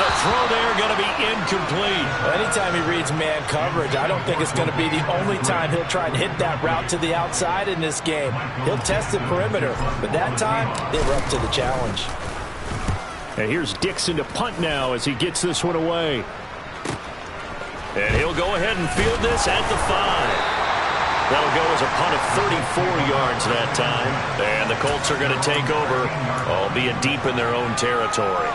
And the throw there going to be incomplete. Well, anytime he reads man coverage, I don't think it's going to be the only time he'll try and hit that route to the outside in this game. He'll test the perimeter, but that time, they were up to the challenge. And here's Dixon to punt now as he gets this one away. And he'll go ahead and field this at the 5. That'll go as a punt of 34 yards that time. And the Colts are going to take over, albeit deep in their own territory.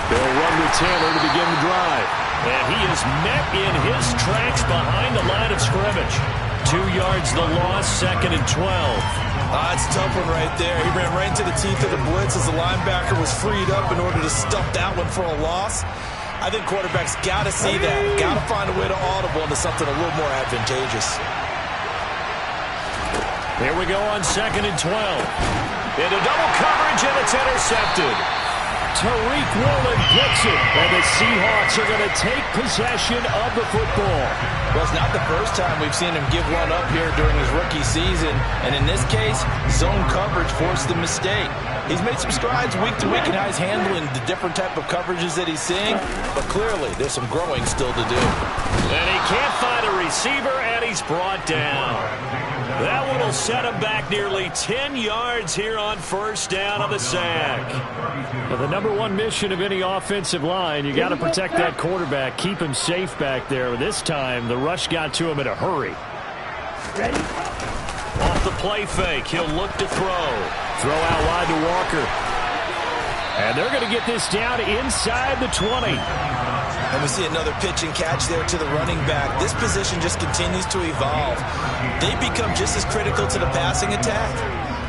They'll run with Taylor to begin the drive. And he is met in his tracks behind the line of scrimmage. 2 yards the loss, 2nd and 12. That's a tough one right there. He ran right into the teeth of the blitz as the linebacker was freed up in order to stuff that one for a loss. I think quarterbacks got to see that. Got to find a way to audible into something a little more advantageous. Here we go on 2nd and 12. Into double coverage, and it's intercepted. Tariq Woolen gets it, and the Seahawks are going to take possession of the football. Well, it's not the first time we've seen him give one up here during his rookie season, and in this case, zone coverage forced the mistake. He's made some strides week to week in how he's handling the different type of coverages that he's seeing, but clearly there's some growing still to do. And he can't find a receiver, and he's brought down. That one will set him back nearly 10 yards here on first down on the sack. Well, the number one mission of any offensive line, you got to protect that quarterback, keep him safe back there. This time, the rush got to him in a hurry. Ready? Off the play fake, he'll look to throw. Throw out wide to Walker. And they're going to get this down inside the 20. And we see another pitch and catch there to the running back. This position just continues to evolve. They become just as critical to the passing attack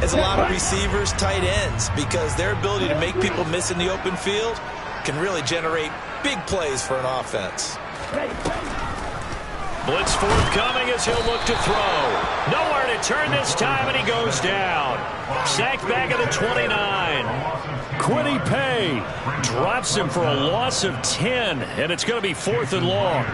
as a lot of receivers, tight ends, because their ability to make people miss in the open field can really generate big plays for an offense. Blitz forthcoming as he'll look to throw. Nowhere to turn this time, and he goes down. Sacked back at the 29. Kwity Paye drops him for a loss of 10, and it's going to be 4th and long.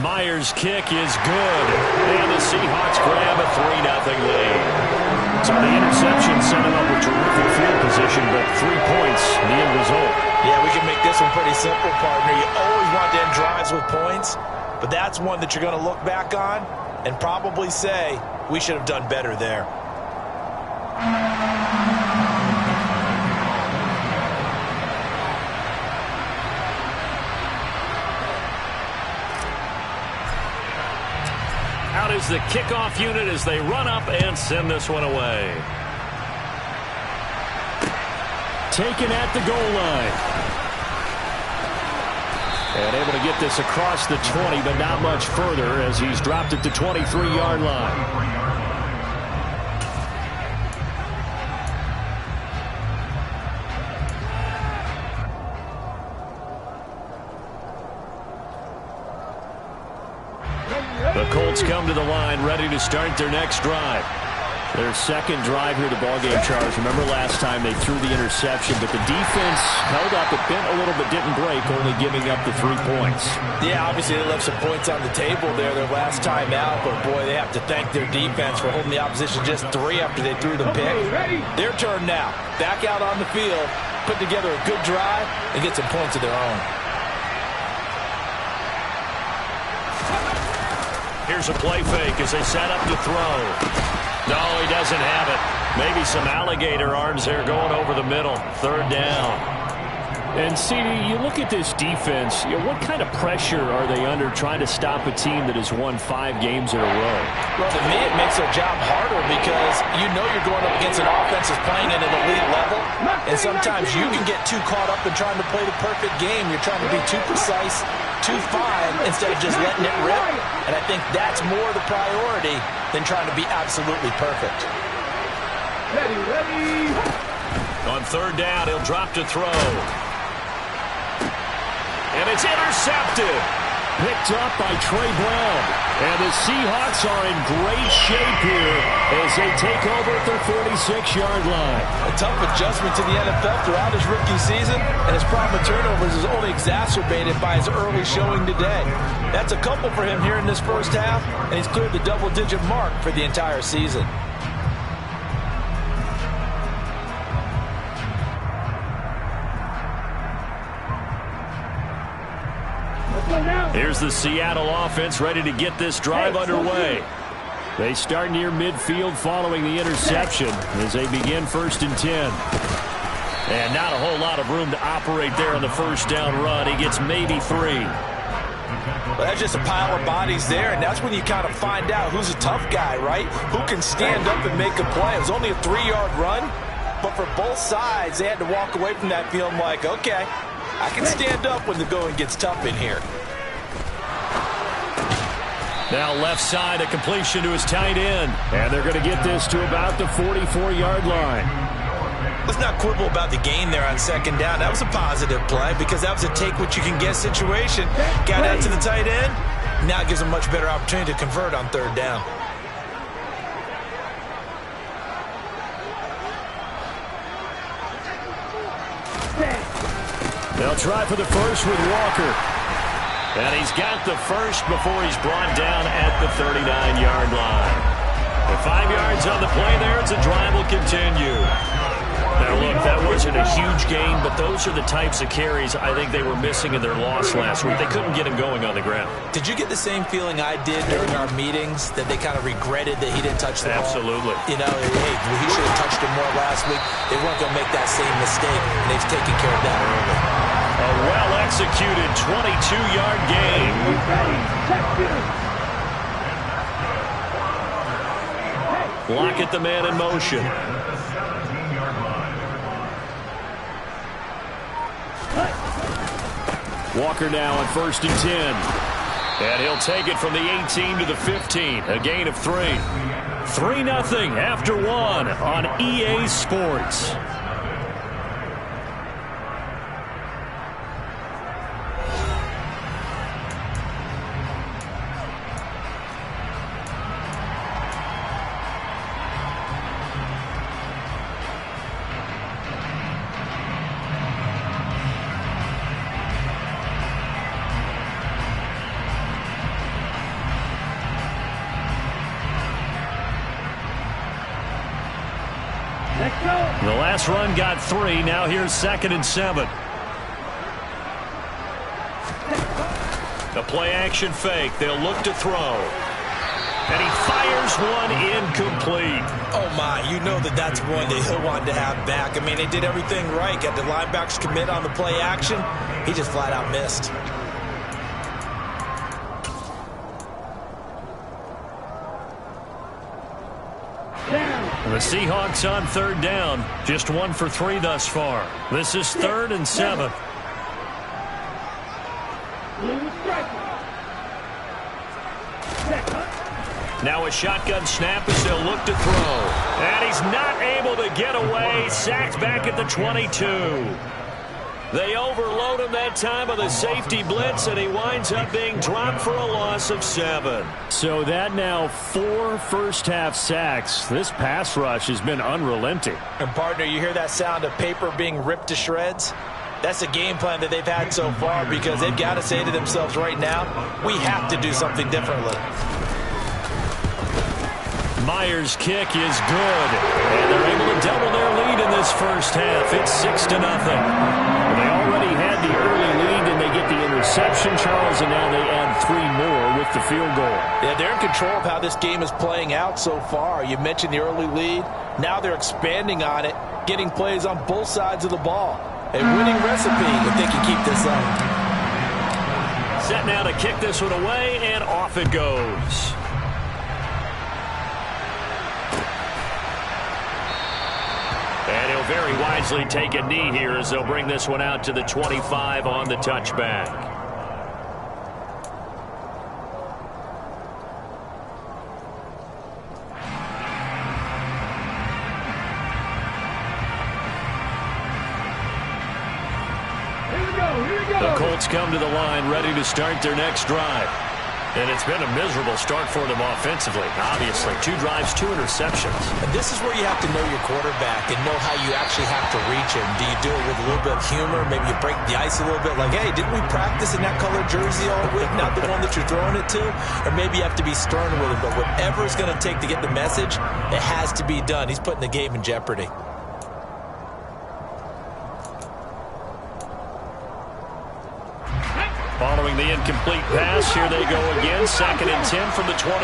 Myers' kick is good, and the Seahawks grab a 3-0 lead. So the interception set him up with terrific field position, but 3 points, the end result. Yeah, we can make this one pretty simple, partner. You always want to end drives with points, but that's one that you're going to look back on and probably say, we should have done better there. Out is the kickoff unit as they run up and send this one away. Taken at the goal line. And able to get this across the 20, but not much further as he's dropped at the 23-yard line. The Colts come to the line ready to start their next drive. Their second drive here, the ballgame, Charles. Remember last time they threw the interception, but the defense held up. It bent a little but didn't break, only giving up the 3 points. Yeah, obviously they left some points on the table there their last time out, but boy, they have to thank their defense for holding the opposition just 3 after they threw the pick. Their turn now. Back out on the field, put together a good drive, and get some points of their own. Here's a play fake as they set up to throw. No, he doesn't have it. Maybe some alligator arms there going over the middle. 3rd down. And, CD, you look at this defense, what kind of pressure are they under trying to stop a team that has won 5 games in a row? Well, to me, it makes their job harder because you know you're going up against an offense that's playing at an elite level, and sometimes you can get too caught up in trying to play the perfect game. You're trying to be too precise, too fine instead of just letting it rip. And I think that's more the priority than trying to be absolutely perfect. Ready. On third down, he'll drop to throw. And it's intercepted. Picked up by Trey Brown. And the Seahawks are in great shape here as they take over at their 46-yard line. A tough adjustment to the NFL throughout his rookie season, and his problem with turnovers is only exacerbated by his early showing today. That's a couple for him here in this first half, and he's cleared the double-digit mark for the entire season. Here's the Seattle offense ready to get this drive underway. They start near midfield following the interception as they begin 1st and 10. And not a whole lot of room to operate there on the first down run. He gets maybe 3. Well, that's just a pile of bodies there, and that's when you kind of find out who's a tough guy, right? Who can stand up and make a play. It was only a 3-yard run, but for both sides, they had to walk away from that feeling like, okay, I can stand up when the going gets tough in here. Now left side, a completion to his tight end. And they're going to get this to about the 44-yard line. Let's not quibble about the gain there on 2nd down. That was a positive play because that was a take-what-you-can-get situation. Got out to the tight end. Now it gives him a much better opportunity to convert on 3rd down. They'll try for the first with Walker. And he's got the first before he's brought down at the 39-yard line. With 5 yards on the play there, it's a drive will continue. Now, look, that wasn't a huge gain, but those are the types of carries I think they were missing in their loss last week. They couldn't get him going on the ground. Did you get the same feeling I did during our meetings, that they kind of regretted that he didn't touch the ball? Absolutely. You know, hey, he should have touched him more last week. They weren't going to make that same mistake, and they've taken care of that early. A well-executed 22-yard gain. Lockett, the man in motion. Walker now on 1st and 10. And he'll take it from the 18 to the 15. A gain of 3. 3-0 after 1 on EA Sports. The last run got 3. Now here's 2nd and 7. The play-action fake. They'll look to throw. And he fires one incomplete. Oh, my. You know that's one that he'll want to have back. I mean, they did everything right. Got the linebackers commit on the play action. He just flat-out missed. The Seahawks on 3rd down. Just 1 for 3 thus far. This is 3rd and 7. Now a shotgun snap as they'll look to throw. And he's not able to get away. Sacked back at the 22. They overload him that time with a safety blitz, and he winds up being dropped for a loss of 7. So that now 4 first-half sacks. This pass rush has been unrelenting. And, partner, you hear that sound of paper being ripped to shreds? That's the game plan that they've had so far, because they've got to say to themselves right now, we have to do something differently. Myers' kick is good, and they're able to double their lead in this first half. It's 6-0. They already had the early lead, and they get the interception, Charles, and now they add 3 more with the field goal. Yeah, they're in control of how this game is playing out so far. You mentioned the early lead. Now they're expanding on it, getting plays on both sides of the ball. A winning recipe if they can keep this up. Set now to kick this one away, and off it goes. And he'll very wisely take a knee here as they'll bring this one out to the 25 on the touchback. The Colts come to the line ready to start their next drive. And it's been a miserable start for them offensively. Obviously, 2 drives, 2 interceptions. And this is where you have to know your quarterback and know how you actually have to reach him. Do you do it with a little bit of humor? Maybe you break the ice a little bit, like, hey, didn't we practice in that colored jersey all week, not the one that you're throwing it to? Or maybe you have to be stern with him. But whatever it's going to take to get the message, it has to be done. He's putting the game in jeopardy. Following the incomplete pass, here they go again. 2nd and 10 from the 25.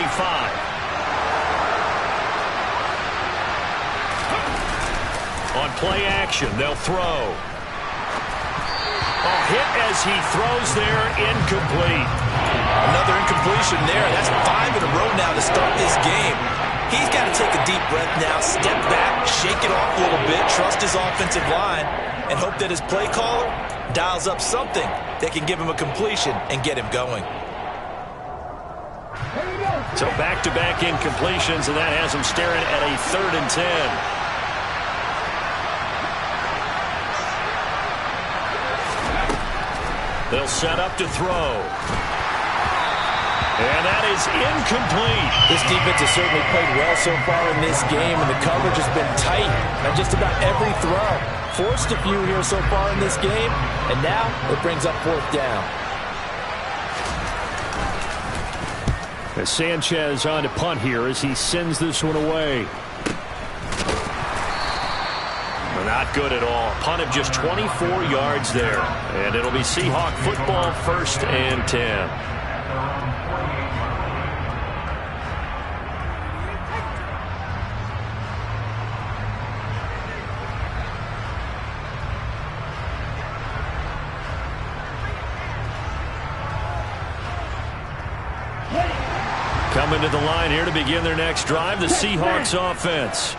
On play action, they'll throw. A hit as he throws there, incomplete. Another incompletion there. That's 5 in a row now to start this game. He's got to take a deep breath now, step back, shake it off a little bit, trust his offensive line, and hope that his play caller dials up something that can give him a completion and get him going. So back-to-back incompletions, and that has him staring at a 3rd and 10. They'll set up to throw. And that is incomplete. This defense has certainly played well so far in this game, and the coverage has been tight on just about every throw. Forced a few here so far in this game, and now it brings up 4th down. As Sanchez on to punt here as he sends this one away. Not good at all. Punt of just 24 yards there. And it'll be Seahawk football, 1st and 10. Coming to the line here to begin their next drive, the Seahawks offense.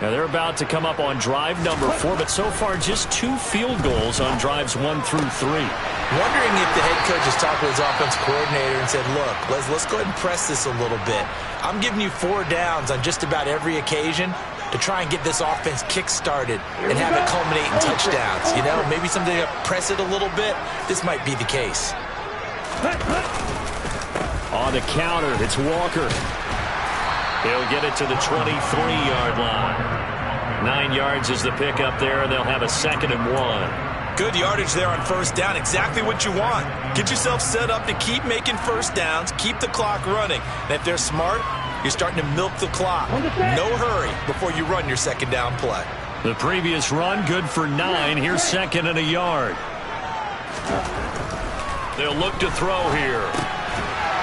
Now they're about to come up on drive number 4, but so far just 2 field goals on drives 1 through 3. Wondering if the head coach has talked with his offense coordinator and said, look, let's go ahead and press this a little bit. I'm giving you 4 downs on just about every occasion to try and get this offense kick-started and have it culminate in touchdowns. You know, maybe someday press it a little bit. This might be the case. On the counter, it's Walker. He'll get it to the 23-yard line. 9 yards is the pickup there, and they'll have a 2nd and 1. Good yardage there on 1st down. Exactly what you want. Get yourself set up to keep making 1st downs, keep the clock running. And if they're smart, you're starting to milk the clock. No hurry before you run your 2nd down play. The previous run, good for 9. Here's 2nd and a yard. They'll look to throw here.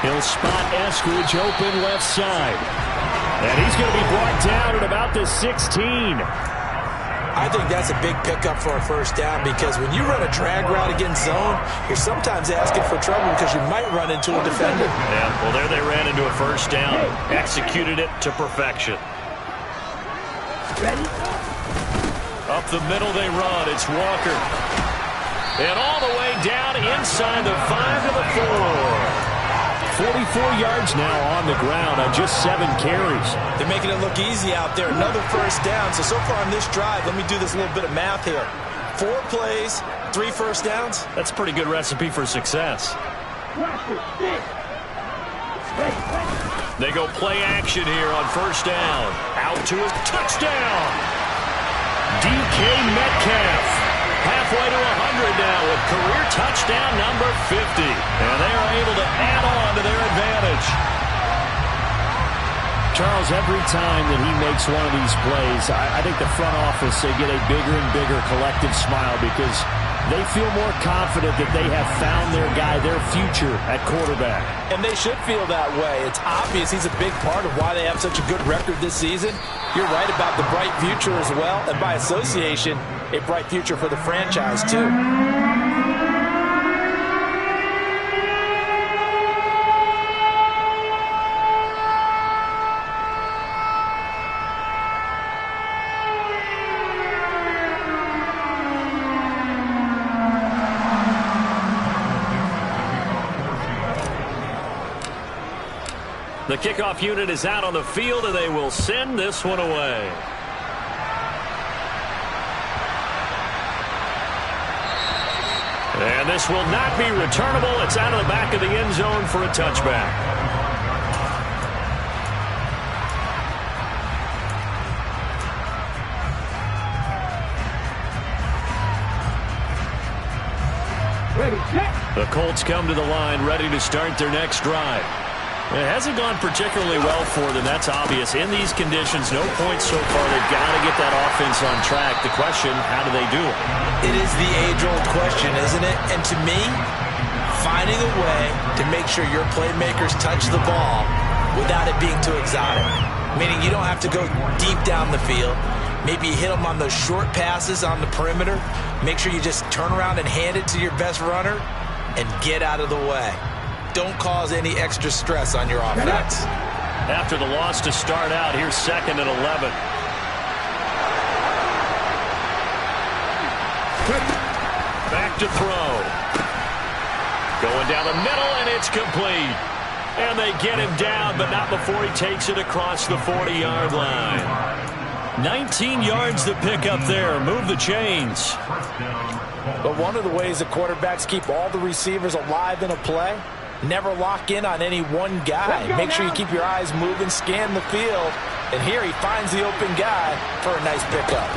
He'll spot Eskridge open left side. And he's going to be brought down at about the 16. I think that's a big pickup for a 1st down because when you run a drag route against zone, you're sometimes asking for trouble because you might run into a defender. Yeah, well, there they ran into a 1st down. Executed it to perfection. Up the middle they run. It's Walker. And all the way down inside the 5 to the 4. 44 yards now on the ground on just 7 carries. They're making it look easy out there. Another 1st down. So far on this drive, let me do this little bit of math here. 4 plays, 3 1st downs. That's a pretty good recipe for success. They go play action here on 1st down. Out to a touchdown. DK Metcalf. Halfway to 100 now with career touchdown number 50. And they are able to add on to their advantage. Charles, every time that he makes one of these plays, I think the front office, they get a bigger and bigger collective smile because they feel more confident that they have found their guy, their future at quarterback. And they should feel that way. It's obvious he's a big part of why they have such a good record this season. You're right about the bright future as well, and by association, a bright future for the franchise too. The kickoff unit is out on the field, and they will send this one away. And this will not be returnable. It's out of the back of the end zone for a touchback. The Colts come to the line ready to start their next drive. It hasn't gone particularly well for them. That's obvious. In these conditions, no points so far. They've got to get that offense on track. The question, how do they do it? It is the age-old question, isn't it? And to me, finding a way to make sure your playmakers touch the ball without it being too exotic. Meaning you don't have to go deep down the field. Maybe you hit them on those short passes on the perimeter. Make sure you just turn around and hand it to your best runner and get out of the way. Don't cause any extra stress on your offense. After the loss to start out, here's 2nd and 11. Back to throw. Going down the middle, and it's complete. And they get him down, but not before he takes it across the 40-yard line. 19 yards to pick up there. Move the chains. But one of the ways the quarterbacks keep all the receivers alive in a play, never lock in on any one guy. Make sure you keep your eyes moving, scan the field. And here he finds the open guy for a nice pickup.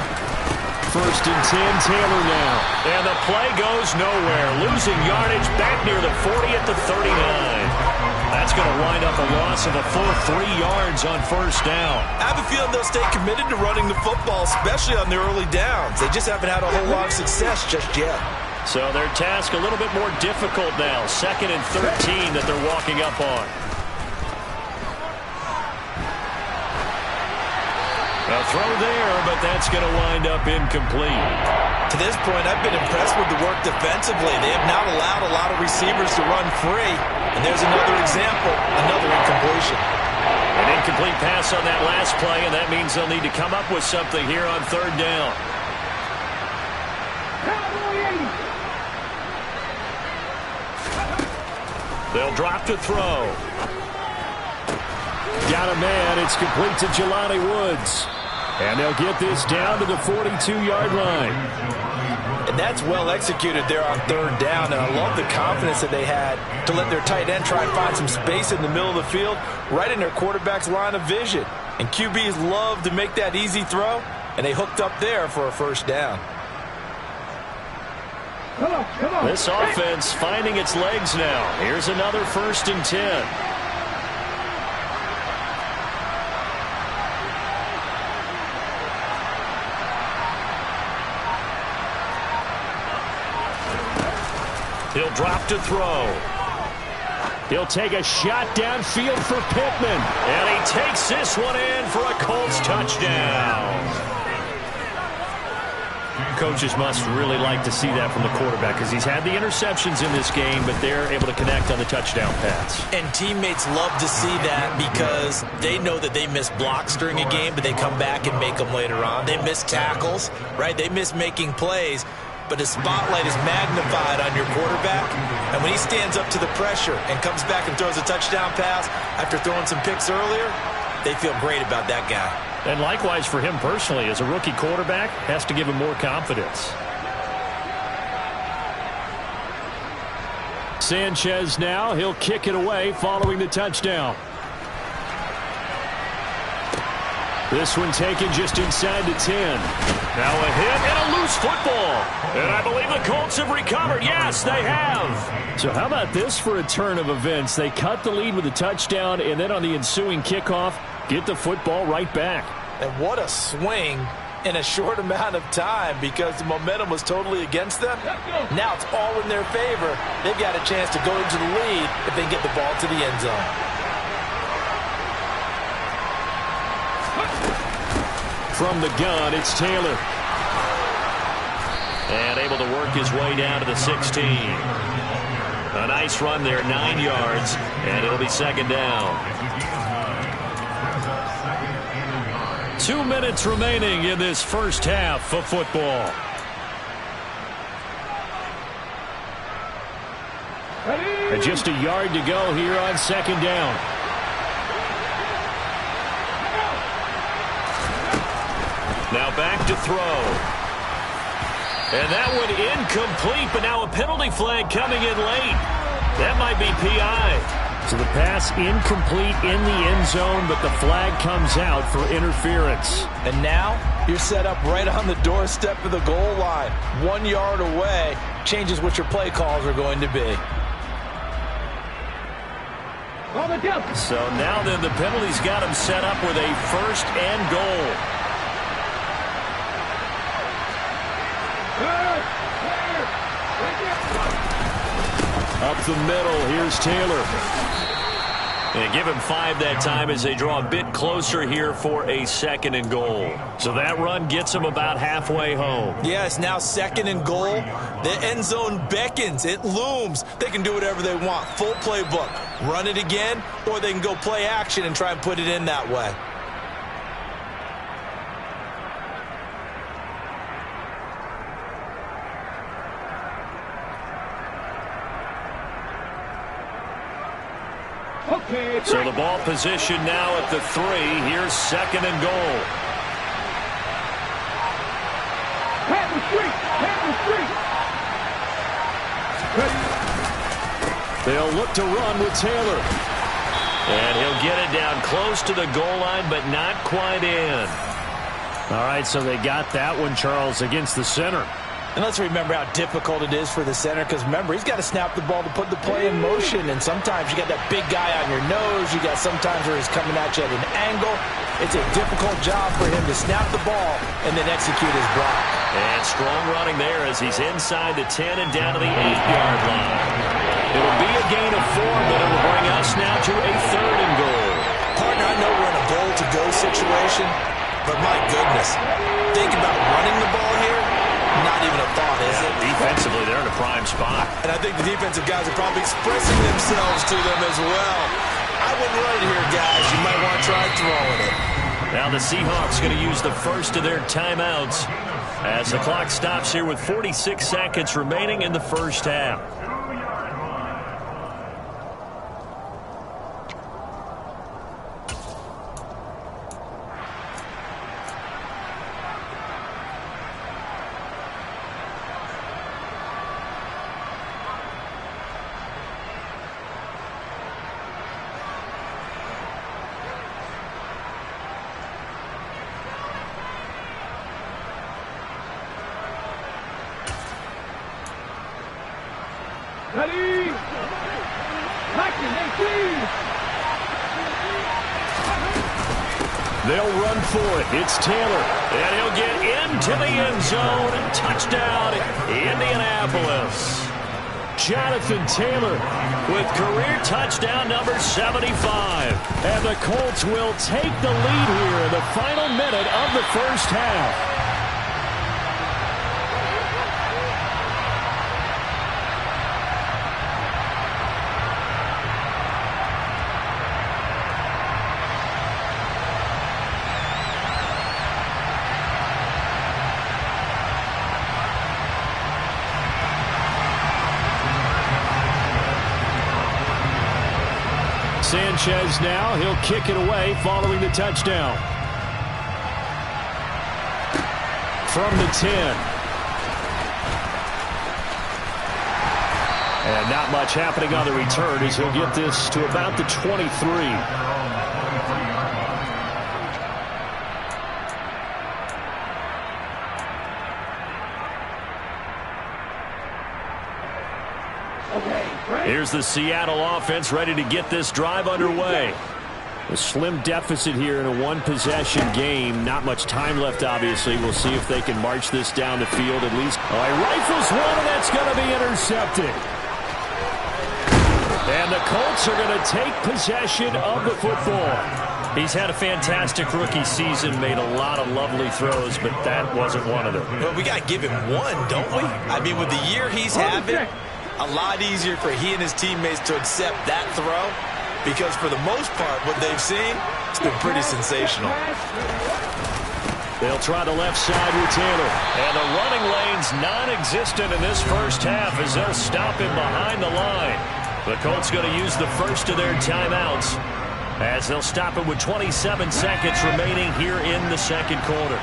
1st and 10, Taylor now. And the play goes nowhere. Losing yardage back near the 40 at the 39. That's going to wind up a loss of a full 3 yards on 1st down. I have a feeling they'll stay committed to running the football, especially on the early downs. They just haven't had a whole lot of success just yet. So their task a little bit more difficult now. 2nd and 13 that they're walking up on. A throw there, but that's going to wind up incomplete. To this point, I've been impressed with the work defensively. They have not allowed a lot of receivers to run free. And there's another example, another incompletion. An incomplete pass on that last play, and that means they'll need to come up with something here on 3rd down. They'll drop to throw. Got a man. It's complete to Jelani Woods. And they'll get this down to the 42-yard line. And that's well executed there on 3rd down. And I love the confidence that they had to let their tight end try and find some space in the middle of the field, right in their quarterback's line of vision. And QBs love to make that easy throw, and they hooked up there for a 1st down. Come on. This offense finding its legs now. Here's another 1st and 10. He'll drop to throw. He'll take a shot downfield for Pittman. And he takes this one in for a Colts touchdown. Coaches must really like to see that from the quarterback because he's had the interceptions in this game, but they're able to connect on the touchdown pass. And teammates love to see that because they know that they miss blocks during a game, but they come back and make them later on. They miss tackles, right? They miss making plays. But the spotlight is magnified on your quarterback. And when he stands up to the pressure and comes back and throws a touchdown pass after throwing some picks earlier, they feel great about that guy. And likewise for him personally, as a rookie quarterback, has to give him more confidence. Sanchez now. He'll kick it away following the touchdown. This one taken just inside the 10. Now a hit and a loose football. And I believe the Colts have recovered. Yes, they have. So how about this for a turn of events? They cut the lead with a touchdown, and then on the ensuing kickoff, get the football right back. And what a swing in a short amount of time because the momentum was totally against them. Now it's all in their favor. They've got a chance to go into the lead if they get the ball to the end zone. From the gun, it's Taylor. And able to work his way down to the 16. A nice run there, 9 yards, and it'll be 2nd down. 2 minutes remaining in this first half of football. And just a yard to go here on 2nd down. Now back to throw. And that one incomplete, but now a penalty flag coming in late. That might be PI. So the pass incomplete in the end zone, but the flag comes out for interference. And now you're set up right on the doorstep of the goal line. 1 yard away changes what your play calls are going to be. So now then the penalty's got him set up with a first and goal. Up the middle, here's Taylor. And give him 5 that time as they draw a bit closer here for a second and goal. So that run gets them about halfway home. Yeah, it's now second and goal. The end zone beckons. It looms. They can do whatever they want. Full playbook. Run it again, or they can go play action and try and put it in that way. So the ball position now at the 3. Here's second and goal. They'll look to run with Taylor. And he'll get it down close to the goal line, but not quite in. All right, so they got that one, Charles, against the center. And let's remember how difficult it is for the center, because remember, he's got to snap the ball to put the play in motion, and sometimes you got that big guy on your nose. You got sometimes where he's coming at you at an angle. It's a difficult job for him to snap the ball and then execute his block. And strong running there as he's inside the 10 and down to the 8-yard line. It'll be a gain of 4, but it'll bring us now to a third and goal. Partner, I know we're in a goal-to-go situation, but my goodness, think about running the ball here. Not even a thought, is it? Defensively, they're in a prime spot. And I think the defensive guys are probably expressing themselves to them as well. I wouldn't run it here, guys. You might want to try throwing it. Now the Seahawks going to use the first of their timeouts as the clock stops here with 46 seconds remaining in the first half. They'll run for it. It's Taylor. And he'll get into the end zone. Touchdown, Indianapolis. Jonathan Taylor With career touchdown number 75. And the Colts will take the lead here in the final minute of the first half. Sanchez now, he'll kick it away following the touchdown. From the 10. And not much happening on the return as he'll get this to about the 23. Here's the Seattle offense ready to get this drive underway. A slim deficit here in a one-possession game. Not much time left, obviously. We'll see if they can march this down the field at least. Oh, he rifles one, and that's going to be intercepted. And the Colts are going to take possession of the football. He's had a fantastic rookie season, made a lot of lovely throws, but that wasn't one of them. Well, we got to give him one, don't we? I mean, with the year he's having, a lot easier for he and his teammates to accept that throw, because for the most part, what they've seen, it's been pretty sensational. They'll try the left side with Taylor. And the running lane's non-existent in this first half as they'll stop him behind the line. The Colts going to use the first of their timeouts as they'll stop him with 27 seconds remaining here in the second quarter.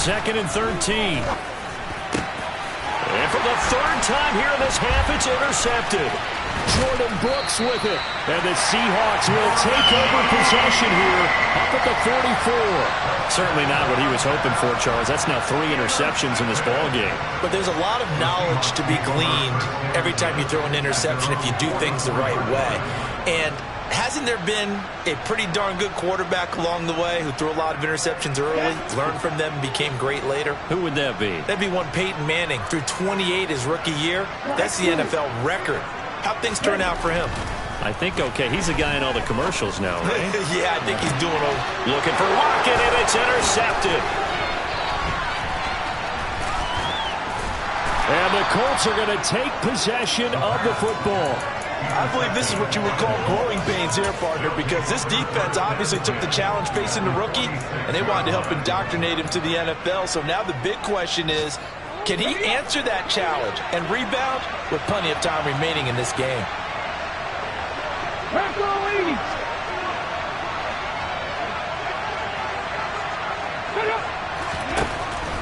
2nd and 13. And for the 3rd time here in this half, it's intercepted. Jordan Brooks with it. And the Seahawks will take over possession here up at the 44. Certainly not what he was hoping for, Charles. That's now 3 interceptions in this ball game. But there's a lot of knowledge to be gleaned every time you throw an interception if you do things the right way. And hasn't there been a pretty darn good quarterback along the way who threw a lot of interceptions early, learned from them, and became great later? Who would that be? That'd be one Peyton Manning. Threw 28 his rookie year. That's the NFL record. How'd things turn out for him? I think, okay, he's the guy in all the commercials now, right? Yeah, I think he's doing okay. Looking for Lockett, and it's intercepted. And the Colts are going to take possession of the football. I believe this is what you would call growing pains here, partner, because this defense obviously took the challenge facing the rookie, and they wanted to help indoctrinate him to the NFL. So now the big question is, can he answer that challenge and rebound with plenty of time remaining in this game?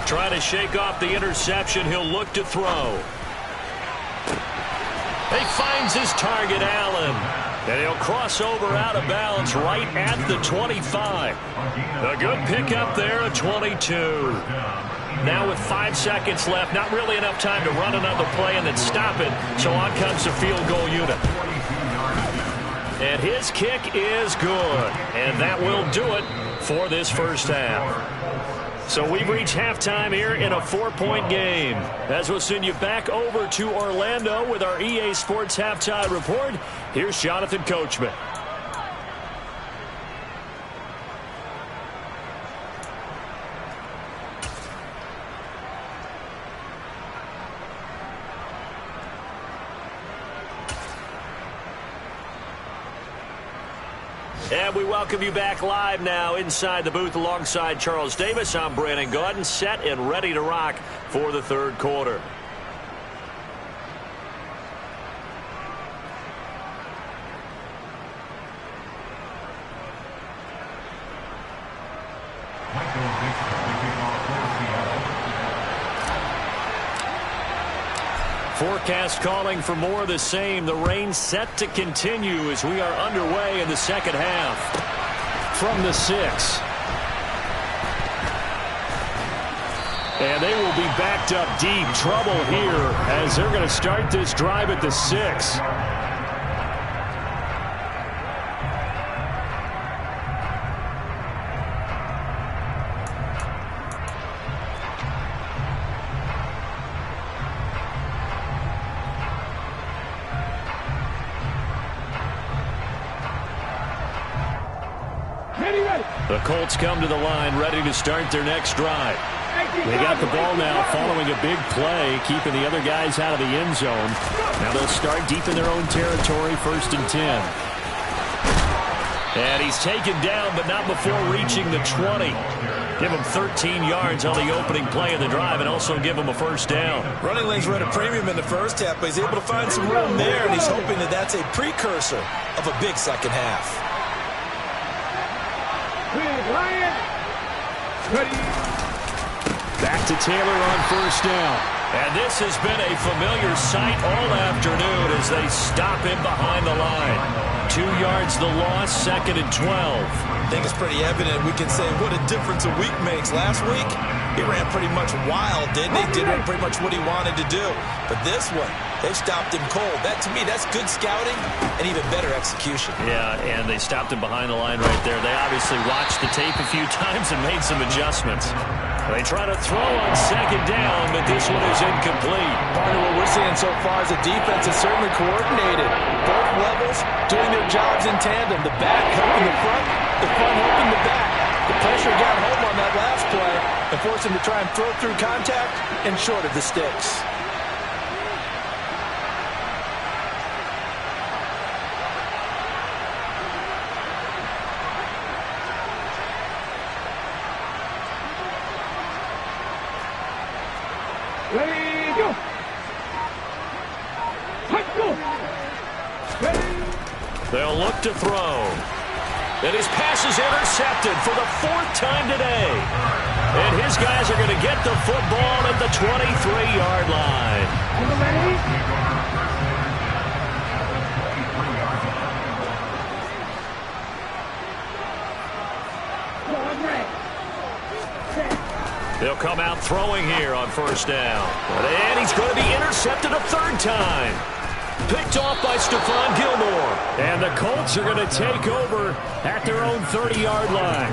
Trying to shake off the interception. He'll look to throw. He finds his target, Allen. And he'll cross over out of bounds right at the 25. A good pickup there at 22. Now with 5 seconds left, not really enough time to run another play and then stop it. So on comes the field goal unit. And his kick is good. And that will do it for this first half. So we've reached halftime here in a 4-point game. As we'll send you back over to Orlando with our EA Sports Halftime Report, here's Jonathan Coachman. And we welcome you back live now inside the booth alongside Charles Davis. I'm Brandon Gaudin, set and ready to rock for the 3rd quarter. Forecast calling for more of the same. The rain set to continue as we are underway in the 2nd half. From the 6. And they will be backed up deep. Trouble here as they're going to start this drive at the 6. The Colts come to the line ready to start their next drive. They got the ball now following a big play, keeping the other guys out of the end zone. Now they'll start deep in their own territory, 1st and 10. And he's taken down, but not before reaching the 20. Give him 13 yards on the opening play of the drive and also give him a 1st down. Running lanes were at a premium in the 1st half, but he's able to find some room there, and he's hoping that that's a precursor of a big 2nd half. Back to Taylor on 1st down. And this has been a familiar sight all afternoon as they stop him behind the line. 2 yards the loss, 2nd and 12. I think it's pretty evident. We can say what a difference a week makes. Last week, he ran pretty much wild, didn't he? Did pretty much what he wanted to do. But this one, they stopped him cold. That, to me, that's good scouting and even better execution. Yeah, and they stopped him behind the line right there. They obviously watched the tape a few times and made some adjustments. They try to throw on 2nd down, but this one is incomplete. Partner, what we're seeing so far is the defense is certainly coordinated. Both levels doing their jobs in tandem. The back helping the front helping the back. The pressure got home on that last play and forced him to try and throw through contact and short of the sticks. They'll look to throw. And his pass is intercepted for the 4th time today. And his guys are going to get the football at the 23-yard line. They'll come out throwing here on first down. And he's going to be intercepted a third time. Picked off by Stephon Gilmore. And the Colts are going to take over at their own 30-yard line.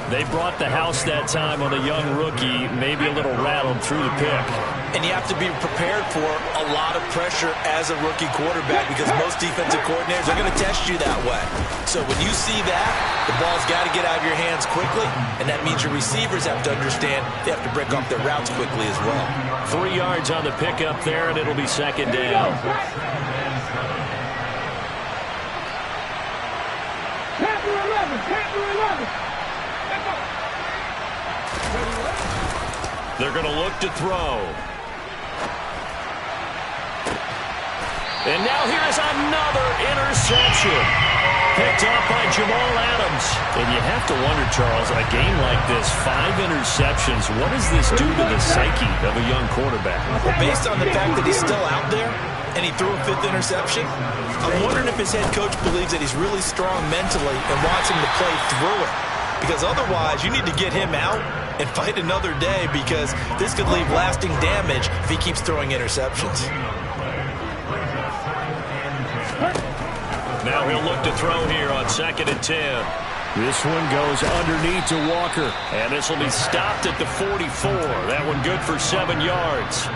They brought the house that time on a young rookie, maybe a little rattled through the pick. And you have to be prepared for a lot of pressure as a rookie quarterback because most defensive coordinators are going to test you that way. So when you see that, the ball's got to get out of your hands quickly, and that means your receivers have to understand they have to break off their routes quickly as well. 3 yards on the pickup there, and it'll be second down. They're going to look to throw. And now here's another interception. Picked off by Jamal Adams. And you have to wonder, Charles, a game like this, 5 interceptions, what does this do to the psyche of a young quarterback? Well, based on the fact that he's still out there and he threw a 5th interception, I'm wondering if his head coach believes that he's really strong mentally and wants him to play through it. Because otherwise, you need to get him out and fight another day because this could leave lasting damage if he keeps throwing interceptions. Now he'll look to throw here on 2nd and 10. This one goes underneath to Walker. And this will be stopped at the 44. That one good for 7 yards.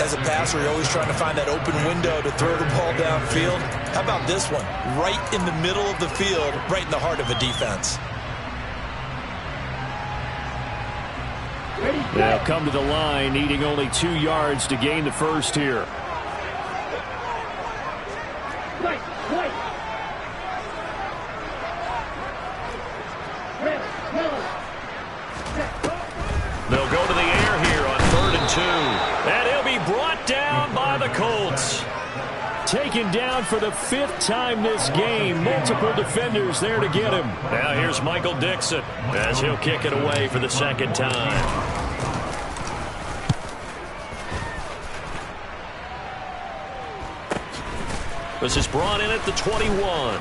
As a passer, you're always trying to find that open window to throw the ball downfield. How about this one? Right in the middle of the field, right in the heart of a defense. They'll come to the line, needing only 2 yards to gain the first here. They'll go to the air here on 3rd and 2. And he'll be brought down by the Colts. Taken down for the 5th time this game. Multiple defenders there to get him. Now here's Michael Dixon as he'll kick it away for the 2nd time. This is brought in at the 21.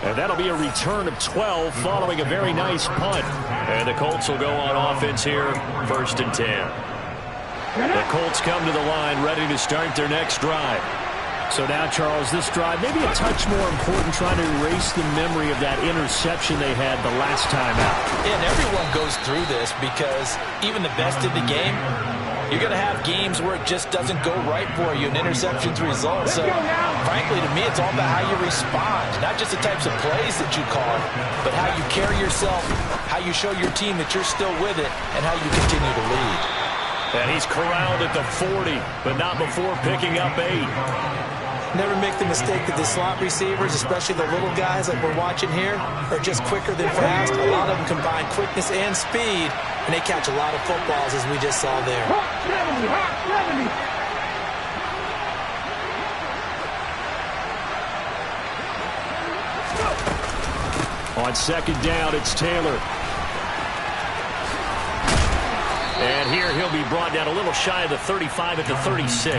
And that'll be a return of 12 following a very nice punt. And the Colts will go on offense here, 1st and 10. The Colts come to the line ready to start their next drive. So now, Charles, this drive maybe a touch more important, trying to erase the memory of that interception they had the last time out. Yeah, and everyone goes through this because even the best in the game, you're going to have games where it just doesn't go right for you, and interceptions result. So, frankly, to me, it's all about how you respond. Not just the types of plays that you call, but how you carry yourself, how you show your team that you're still with it, and how you continue to lead. And he's corralled at the 40, but not before picking up 8. Never make the mistake that the slot receivers, especially the little guys like we're watching here, are just quicker than fast. A lot of them combine quickness and speed, and they catch a lot of footballs, as we just saw there. On 2nd down, it's Taylor. And here he'll be brought down a little shy of the 35 at the 36.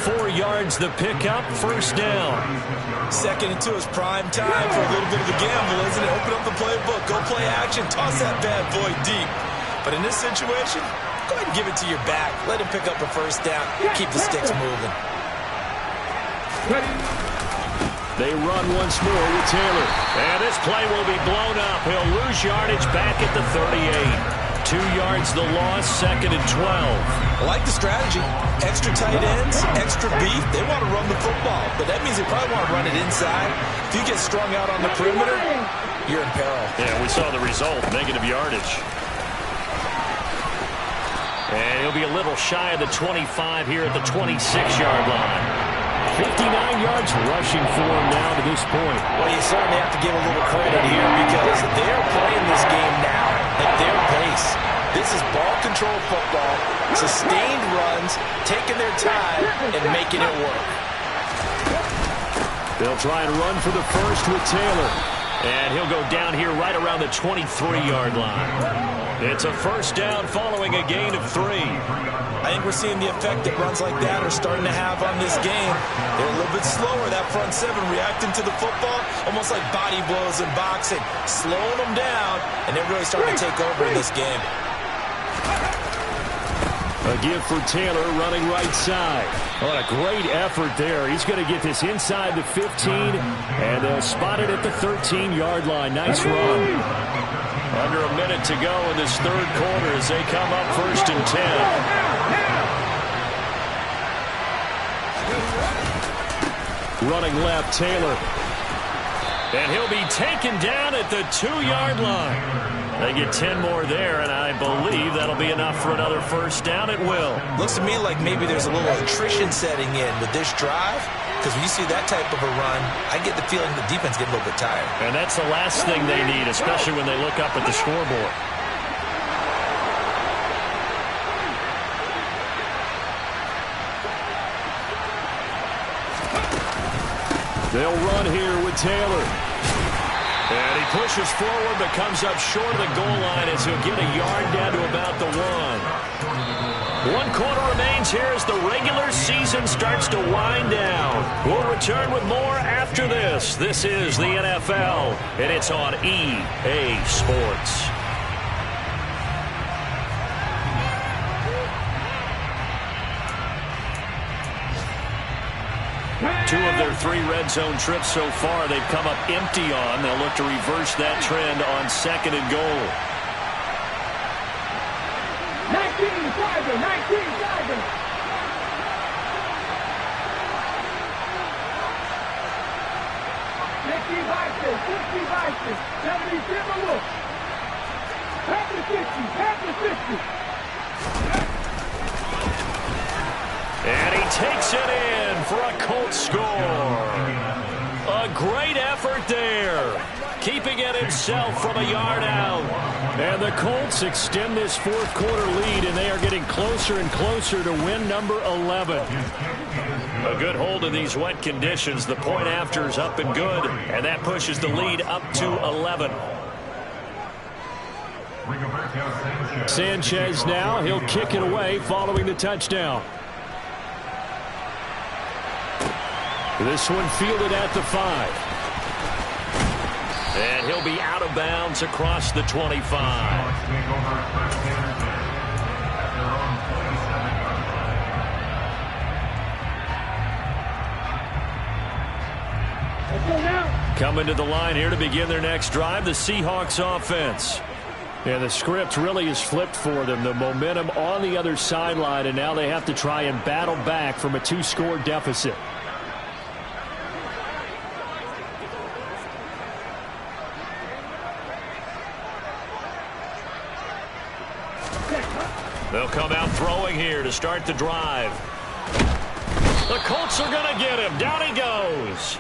4 yards the pickup, 1st down. 2nd and 2 is prime time for a little bit of a gamble, isn't it? Open up the playbook, go play action, toss that bad boy deep. But in this situation, go ahead and give it to your back. Let him pick up a 1st down, keep the sticks moving. They run once more with Taylor. And this play will be blown up. He'll lose yardage back at the 38. 2 yards the loss, 2nd and 12. I like the strategy. Extra tight ends, extra beef. They want to run the football, but that means they probably want to run it inside. If you get strung out on the perimeter, you're in peril. Yeah, we saw the result, negative yardage. And he'll be a little shy of the 25 here at the 26-yard line. 59 yards rushing for him now to this point. Well, you certainly have to give a little credit here because they're playing this game now at their pace. This is ball control football, sustained runs, taking their time, and making it work. They'll try and run for the first with Taylor. And he'll go down here right around the 23-yard line. It's a first down following a gain of 3. I think we're seeing the effect that runs like that are starting to have on this game. They're a little bit slower, that front seven, reacting to the football, almost like body blows in boxing, slowing them down, and they're really starting to take over in this game. A give for Taylor running right side. What a great effort there. He's going to get this inside the 15, and they'll spot it at the 13-yard line. Nice run. Under a minute to go in this third quarter as they come up 1st and 10. Running left, Taylor. And he'll be taken down at the 2-yard line. They get 10 more there, and I believe that'll be enough for another first down. It will. Looks to me like maybe there's a little attrition setting in with this drive, because when you see that type of a run, I get the feeling the defense gets a little bit tired. And that's the last thing they need, especially when they look up at the scoreboard. They'll run here with Taylor. And he pushes forward but comes up short of the goal line as he'll get a yard down to about the 1. 1 quarter remains here as the regular season starts to wind down. We'll return with more after this. This is the NFL, and it's on EA Sports. Two of their 3 red zone trips so far they've come up empty on. They'll look to reverse that trend on 2nd and goal. 19-7, 19-7. And he takes it in for a Colts score. A great effort there, keeping it himself from a yard out. And the Colts extend this 4th quarter lead, and they are getting closer and closer to win number 11. A good hold in these wet conditions. The point after is up and good, and that pushes the lead up to 11. Sanchez now, he'll kick it away following the touchdown. This one fielded at the 5. And he'll be out of bounds across the 25. Coming to the line here to begin their next drive, the Seahawks offense. And the script really is flipped for them. The momentum on the other sideline, and now they have to try and battle back from a 2-score deficit. They'll come out throwing here to start the drive. The Colts are going to get him. Down he goes.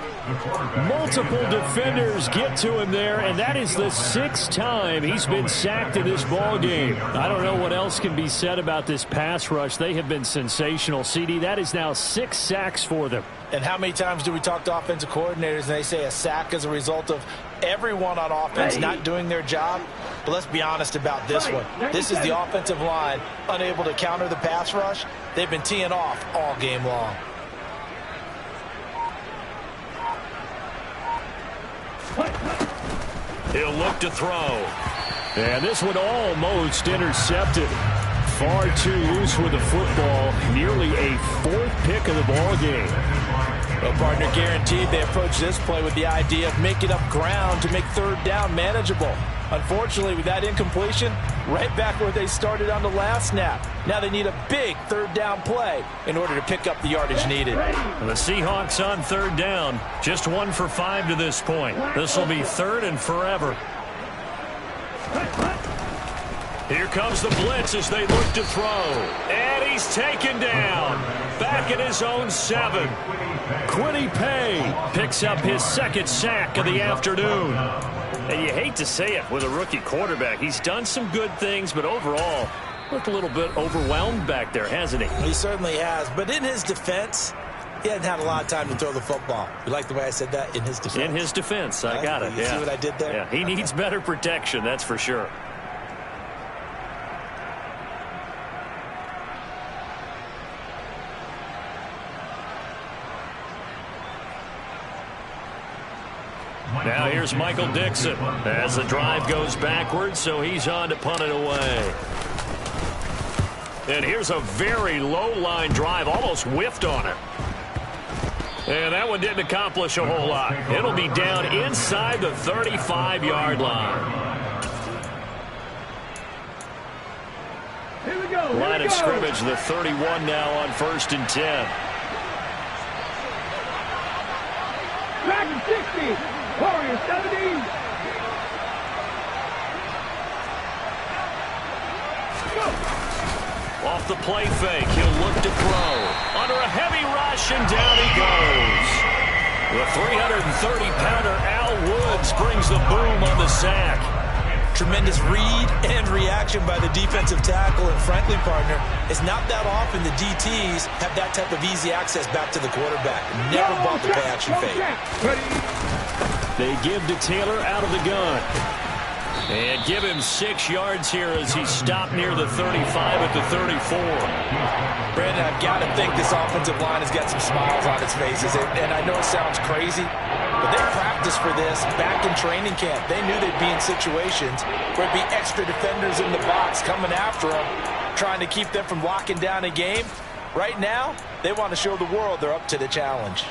Multiple defenders get to him there, and that is the 6th time he's been sacked in this ball game. I don't know what else can be said about this pass rush. They have been sensational. CD, that is now 6 sacks for them. And how many times do we talk to offensive coordinators and they say a sack is a result of everyone on offense not doing their job? But let's be honest about this one. This is the offensive line unable to counter the pass rush. They've been teeing off all game long. He'll look to throw. And this one almost intercepted. Far too loose with the football. Nearly a 4th pick of the ball game. Well, partner, guaranteed they approach this play with the idea of making up ground to make 3rd down manageable. Unfortunately, with that incompletion, right back where they started on the last snap. Now they need a big 3rd down play in order to pick up the yardage needed. And the Seahawks on 3rd down, just 1 for 5 to this point. This will be 3rd and forever. Here comes the blitz as they look to throw. And he's taken down. Back at his own 7. Kwity Paye picks up his 2nd sack of the afternoon. And you hate to say it with a rookie quarterback. He's done some good things, but overall, looked a little bit overwhelmed back there, hasn't he? He certainly has. But in his defense, He hadn't had a lot of time to throw the football. You like the way I said that? In his defense? In his defense. I got it. You see what I did there? Yeah, he needs better protection, that's for sure. Now here's Michael Dixon as the drive goes backwards, so he's on to punt it away. And here's a very low line drive, almost whiffed on it. And that one didn't accomplish a whole lot. It'll be down inside the 35-yard line. Here we go. Line of scrimmage, the 31 now on 1st and 10. Dragon 60. Warrior 70. Off the play fake, he'll look to throw. Under a heavy rush, and down he goes. The 330-pounder Al Woods brings the boom on the sack. Tremendous read and reaction by the defensive tackle, and frankly, partner, it's not that often the DTs have that type of easy access back to the quarterback. Never bought the play-action fake. They give to Taylor out of the gun. And give him 6 yards here as he stopped near the 35 at the 34. Brandon, I've got to think this offensive line has got some smiles on its faces. And I know it sounds crazy, but they practiced for this back in training camp. They knew they'd be in situations where it'd be extra defenders in the box coming after them, trying to keep them from locking down a game. Right now, they want to show the world they're up to the challenge.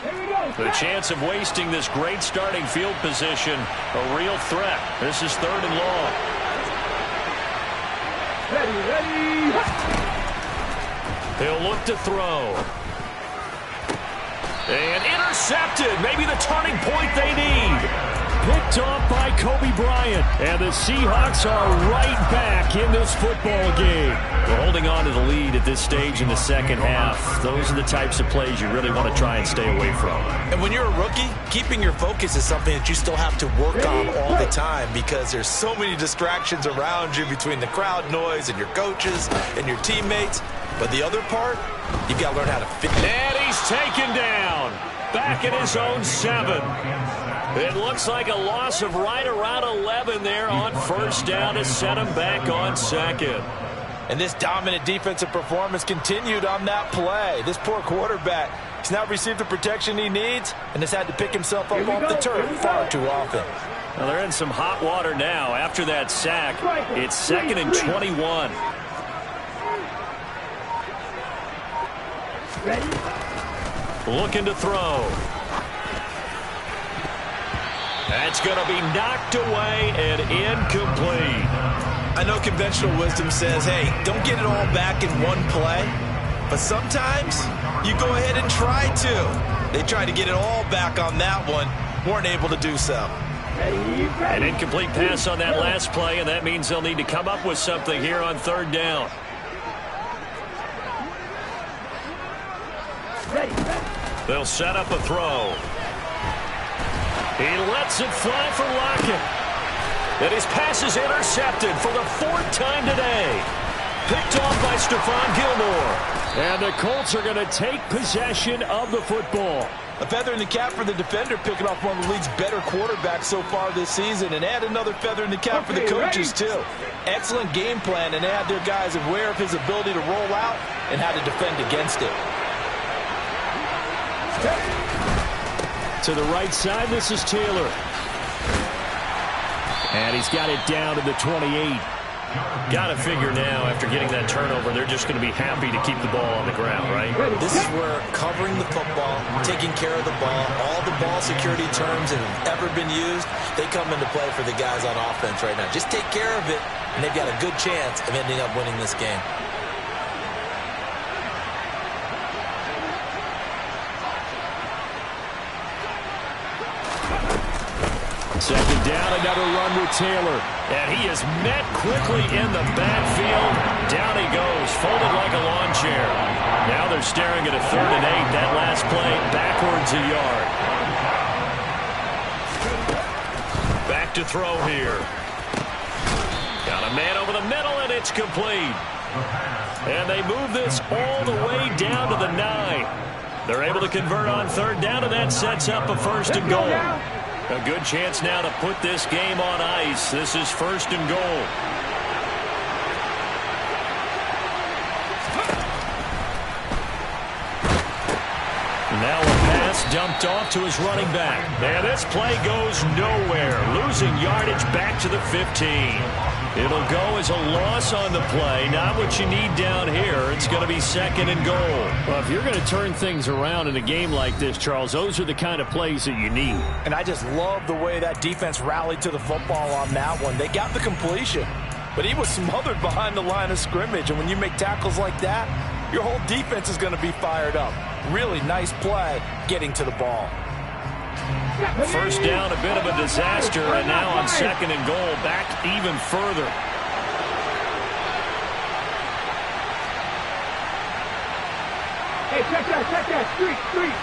The chance of wasting this great starting field position, a real threat. This is 3rd and long. Ready. He'll look to throw. And intercepted. Maybe the turning point they need. Picked off by Kobe Bryant. And the Seahawks are right back in this football game. We're holding on to the lead at this stage in the second half. Those are the types of plays you really want to try and stay away from. And when you're a rookie, keeping your focus is something that you still have to work on all the time because there's so many distractions around you between the crowd noise and your coaches and your teammates. But the other part, you've got to learn how to fit. And he's taken down. Back at his own 7. It looks like a loss of right around 11 there on 1st down to set him back on 2nd. And this dominant defensive performance continued on that play. This poor quarterback, he's not received the protection he needs and has had to pick himself up off the turf far too often. Well, they're in some hot water now after that sack. It's 2nd and 21. Looking to throw. That's going to be knocked away and incomplete. I know conventional wisdom says, hey, don't get it all back in one play. But sometimes you go ahead and try to. They tried to get it all back on that one. Weren't able to do so. An incomplete pass on that last play, and that means they'll need to come up with something here on 3rd down. They'll set up a throw. He lets it fly for Lockett. And his pass is intercepted for the 4th time today. Picked off by Stephon Gilmore. And the Colts are going to take possession of the football. A feather in the cap for the defender, picking off one of the league's better quarterbacks so far this season. And add another feather in the cap for the coaches, too. Excellent game plan, and they had their guys aware of his ability to roll out and how to defend against it. To the right side, this is Taylor. And he's got it down to the 28. Got to figure now, after getting that turnover, they're just going to be happy to keep the ball on the ground, right? This is where covering the football, taking care of the ball, all the ball security terms that have ever been used, they come into play for the guys on offense right now. Just take care of it, and they've got a good chance of ending up winning this game. Second down, another run with Taylor. And he is met quickly in the backfield. Down he goes, folded like a lawn chair. Now they're staring at a 3rd and 8. That last play, backwards a yard. Back to throw here. Got a man over the middle, and it's complete. And they move this all the way down to the 9. They're able to convert on third down, and that sets up a first and goal. A good chance now to put this game on ice. This is first and goal. Now a pass dumped off to his running back. And this play goes nowhere. Losing yardage back to the 15. It'll go as a loss on the play. Not what you need down here. It's going to be second and goal. Well, if you're going to turn things around in a game like this, Charles, those are the kind of plays that you need. And I just love the way that defense rallied to the football on that one. They got the completion, but he was smothered behind the line of scrimmage. And when you make tackles like that, your whole defense is going to be fired up. Really nice play getting to the ball. First down, a bit of a disaster, and now on second and goal, back even further. Hey, check that, street.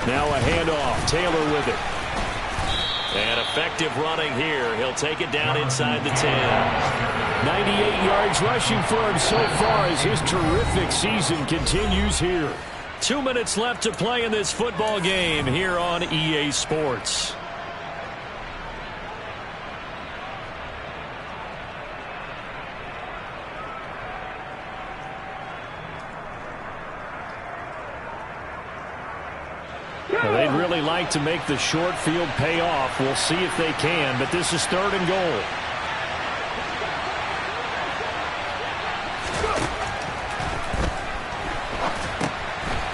Now a handoff, Taylor with it. And effective running here. He'll take it down inside the 10. 98 yards rushing for him so far as his terrific season continues here. 2 minutes left to play in this football game here on EA Sports. Well, they'd really like to make the short field pay off. We'll see if they can, but this is third and goal.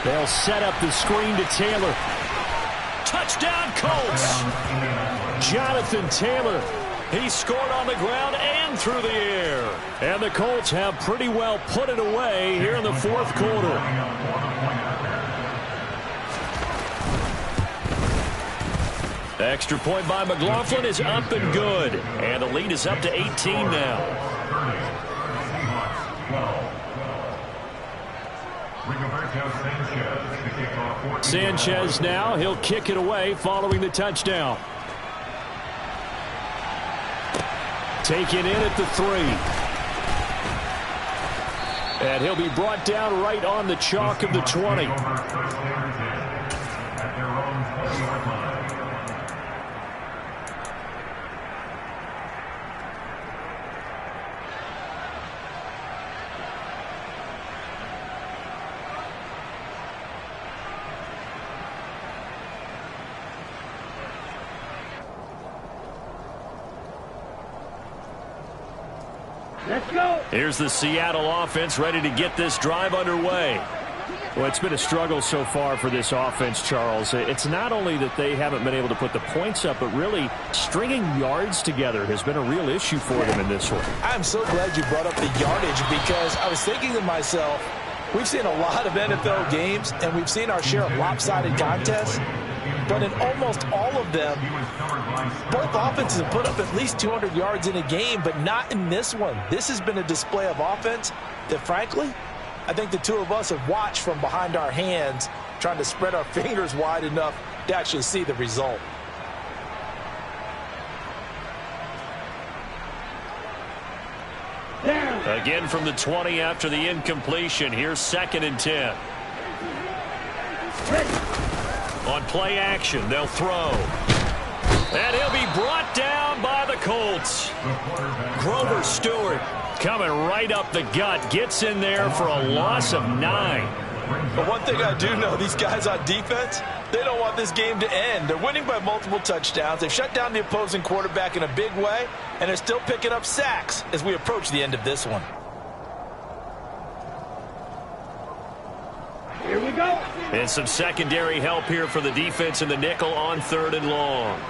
They'll set up the screen to Taylor. Touchdown, Colts! Jonathan Taylor. He scored on the ground and through the air. And the Colts have pretty well put it away here in the fourth quarter. Extra point by McLaughlin is up and good. And the lead is up to 18 now. Sanchez now, he'll kick it away following the touchdown. Taken in at the 3. And he'll be brought down right on the chalk of the 20. Let's go. Here's the Seattle offense ready to get this drive underway. Well, it's been a struggle so far for this offense, Charles. It's not only that they haven't been able to put the points up, but really stringing yards together has been a real issue for them in this one. I'm so glad you brought up the yardage because I was thinking to myself, we've seen a lot of NFL games and we've seen our share of lopsided contests. But in almost all of them, both offenses have put up at least 200 yards in a game, but not in this one. This has been a display of offense that, frankly, I think the two of us have watched from behind our hands, trying to spread our fingers wide enough to actually see the result. Again from the 20 after the incompletion. Here's second and 10. On play action, they'll throw. And he'll be brought down by the Colts. Grover Stewart coming right up the gut. Gets in there for a loss of 9. But one thing I do know, these guys on defense, they don't want this game to end. They're winning by multiple touchdowns. They've shut down the opposing quarterback in a big way, and they're still picking up sacks as we approach the end of this one. Here we go. And some secondary help here for the defense in the nickel on third and long.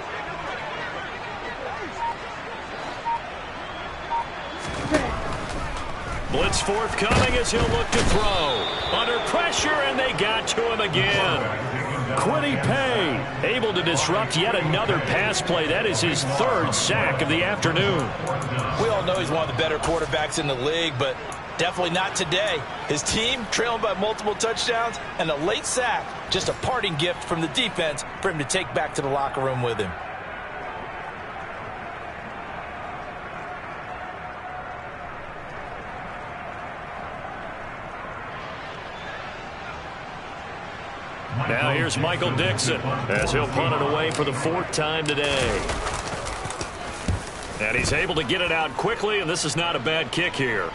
Blitz forthcoming as he'll look to throw. Under pressure, and they got to him again. Kwity Paye able to disrupt yet another pass play. That is his third sack of the afternoon. We all know he's one of the better quarterbacks in the league, but definitely not today. His team trailing by multiple touchdowns and a late sack. Just a parting gift from the defense for him to take back to the locker room with him. Now here's Michael Dixon as he'll punt it away for the 4th time today. And he's able to get it out quickly, and this is not a bad kick here.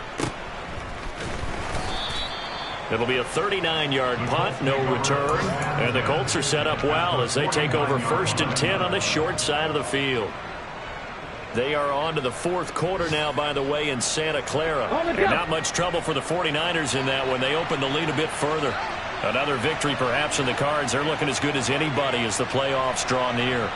It'll be a 39-yard punt, no return. And the Colts are set up well as they take over 1st and 10 on the short side of the field. They are on to the 4th quarter now, by the way, in Santa Clara. And not much trouble for the 49ers in that when they open the lead a bit further. Another victory perhaps in the cards. They're looking as good as anybody as the playoffs draw near.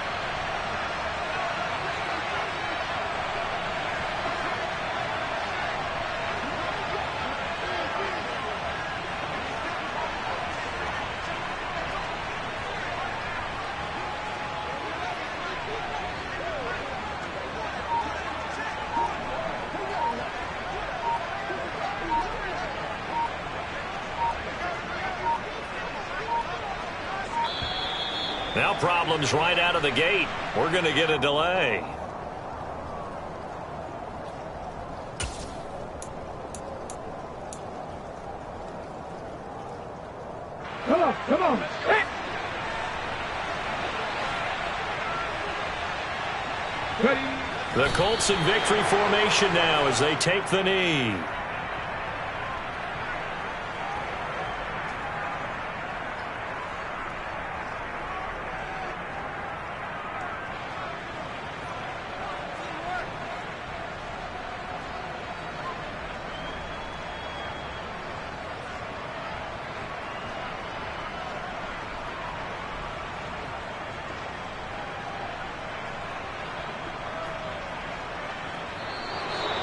Now problems right out of the gate. We're going to get a delay. Come on, come on. Ready. The Colts in victory formation now as they take the knee.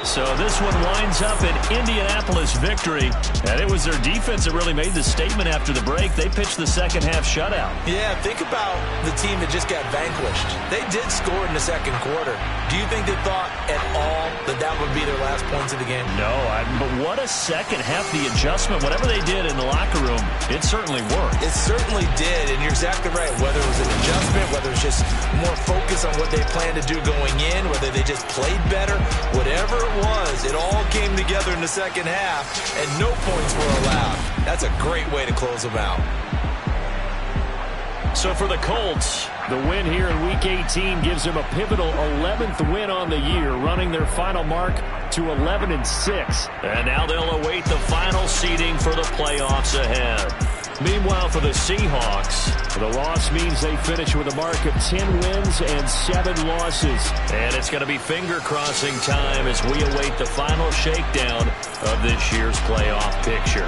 So this one winds up an Indianapolis victory, and it was their defense that really made the statement after the break. They pitched the second half shutout. Yeah, think about the team that just got vanquished. They did score in the second quarter. Do you think they thought at all that that would be their last points of the game? No, but what a second half. The adjustment, whatever they did in the locker room, it certainly worked. It certainly did, and you're exactly right. Whether it was an adjustment, whether it's just more focus on what they planned to do going in, whether they just played better, whatever it was, it all came together in the second half, and no points were allowed. That's a great way to close them out. So for the Colts, the win here in Week 18 gives them a pivotal 11th win on the year, running their final mark to 11-6. And now they'll await the final seeding for the playoffs ahead. Meanwhile, for the Seahawks, the loss means they finish with a mark of 10 wins and 7 losses. And it's going to be finger-crossing time as we await the final shakedown of this year's playoff picture.